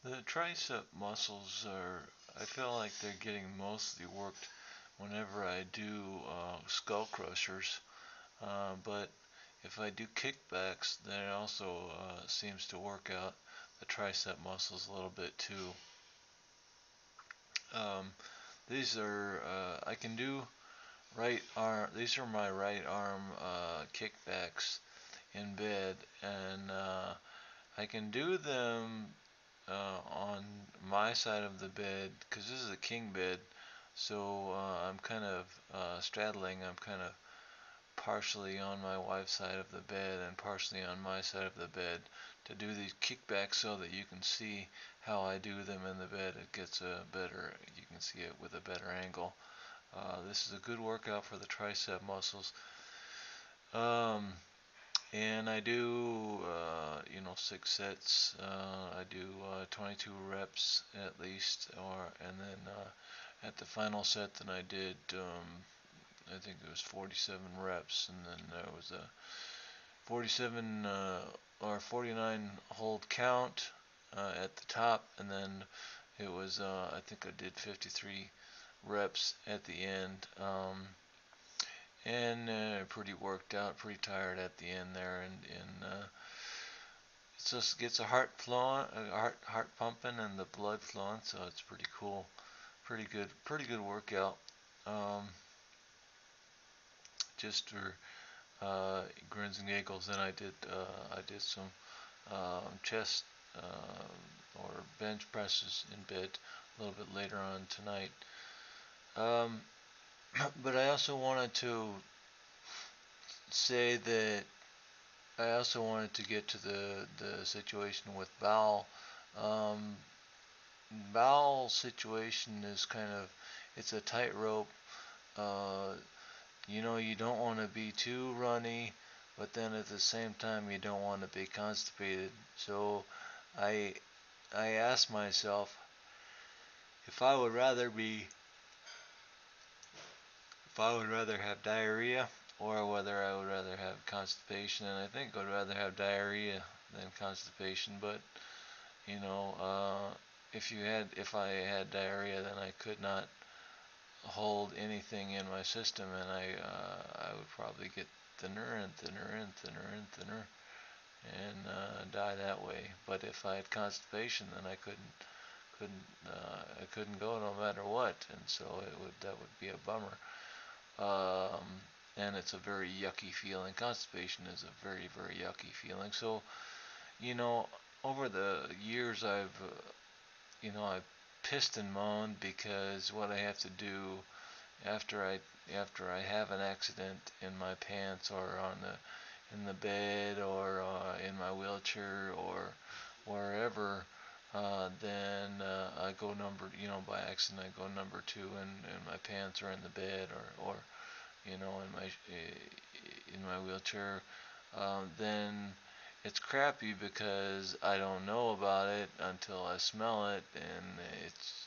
The tricep muscles are, I feel like they're getting mostly worked whenever I do skull crushers. But if I do kickbacks, then it also seems to work out the tricep muscles a little bit too. Um, these are, I can do right arm, these are my right arm kickbacks in bed, and I can do them on my side of the bed because this is a king bed. So I'm kind of straddling. I'm kind of partially on my wife's side of the bed and partially on my side of the bed to do these kickbacks so that you can see how I do them in the bed. It gets a better, you can see it with a better angle. This is a good workout for the tricep muscles. Um, and I do, 6 sets. I do 22 reps at least, and then at the final set, then I did, I think it was 47 reps, and then there was a 47 or 49 hold count at the top, and then it was, I think I did 53 reps at the end. And pretty worked out, pretty tired at the end there, and it just gets a heart flowing, heart pumping, and the blood flowing. So it's pretty cool, pretty good workout. Um, just for grins and giggles. Then I did some chest or bench presses in bed a little bit later on tonight. Um, but I also wanted to say that I also wanted to get to the situation with bowel. Um, Bowel situation is kind of, it's a tightrope. Uh, you don't want to be too runny, but then at the same time you don't want to be constipated. So I I asked myself if I would rather be if I would rather have diarrhea or whether I would rather have constipation, and I think I would rather have diarrhea than constipation. But you know, if I had diarrhea, then I could not hold anything in my system, and I would probably get thinner and thinner and thinner and thinner, and die that way. But if I had constipation, then I couldn't go no matter what, and so that would be a bummer. Um, and it's a very yucky feeling. Constipation is a very yucky feeling. So you know, over the years I've pissed and moaned because what I have to do after I have an accident in my pants or on the in the bed or in my wheelchair or wherever, then I go by accident I go number two and my pants are in the bed or in my wheelchair, then it's crappy because I don't know about it until I smell it, and it's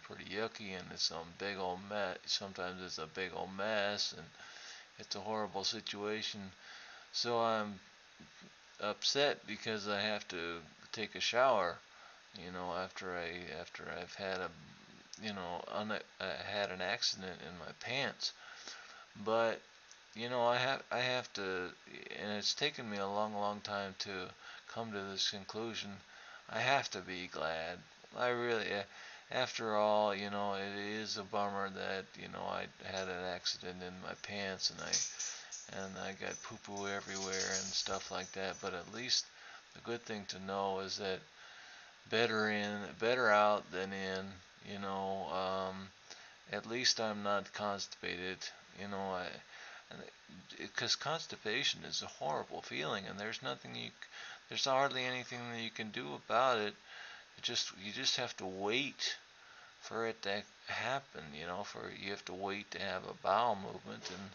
pretty yucky, and it's some big old mess. Sometimes it's a big old mess, and it's a horrible situation. So I'm upset because I have to take a shower. After I've had I had an accident in my pants, but I have to, and it's taken me a long time to come to this conclusion. I have to be glad. I really, after all, it is a bummer that I had an accident in my pants and I got poo poo everywhere and stuff like that. But at least the good thing to know is that better out than in. You know, um, at least I'm not constipated. You know, I because constipation is a horrible feeling, and there's hardly anything that you can do about it. You just have to wait for it to happen. For you have to wait to have a bowel movement, and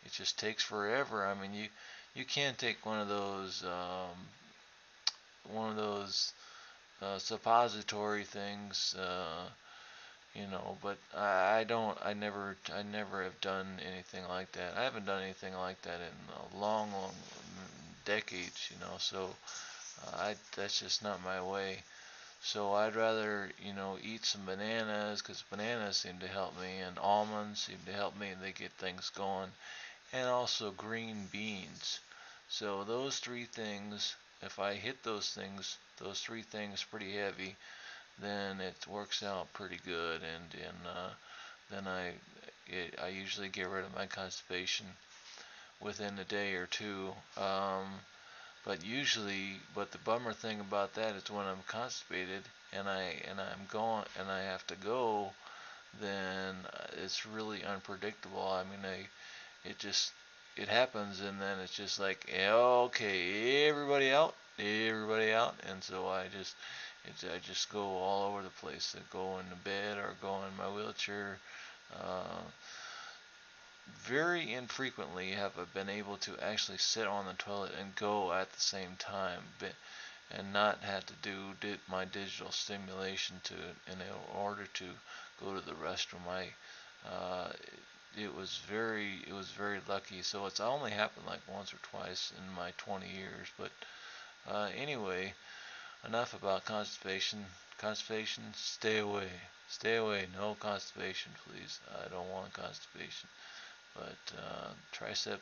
it just takes forever. I mean, you can't take one of those suppository things. But I never have done anything like that. I haven't done anything like that in a long decades. So that's just not my way. So I'd rather, eat some bananas because bananas seem to help me, and almonds seem to help me, and they get things going, and also green beans. So those three things, if I hit those three things pretty heavy, then it works out pretty good, and then I usually get rid of my constipation within a day or two. But the bummer thing about that is when I'm constipated and I'm going and I have to go, then it's really unpredictable. I mean, it happens, and then it's just like, yeah, okay, everybody out, and so I just go all over the place. I go into bed or go in my wheelchair. Uh, Very infrequently have I been able to actually sit on the toilet and go at the same time, and not had to do my digital stimulation in order to go to the restroom. Uh, it was very lucky. So it's only happened like once or twice in my 20 years. But anyway, enough about constipation. Constipation, stay away. Stay away. No constipation, please. I don't want constipation. But tricep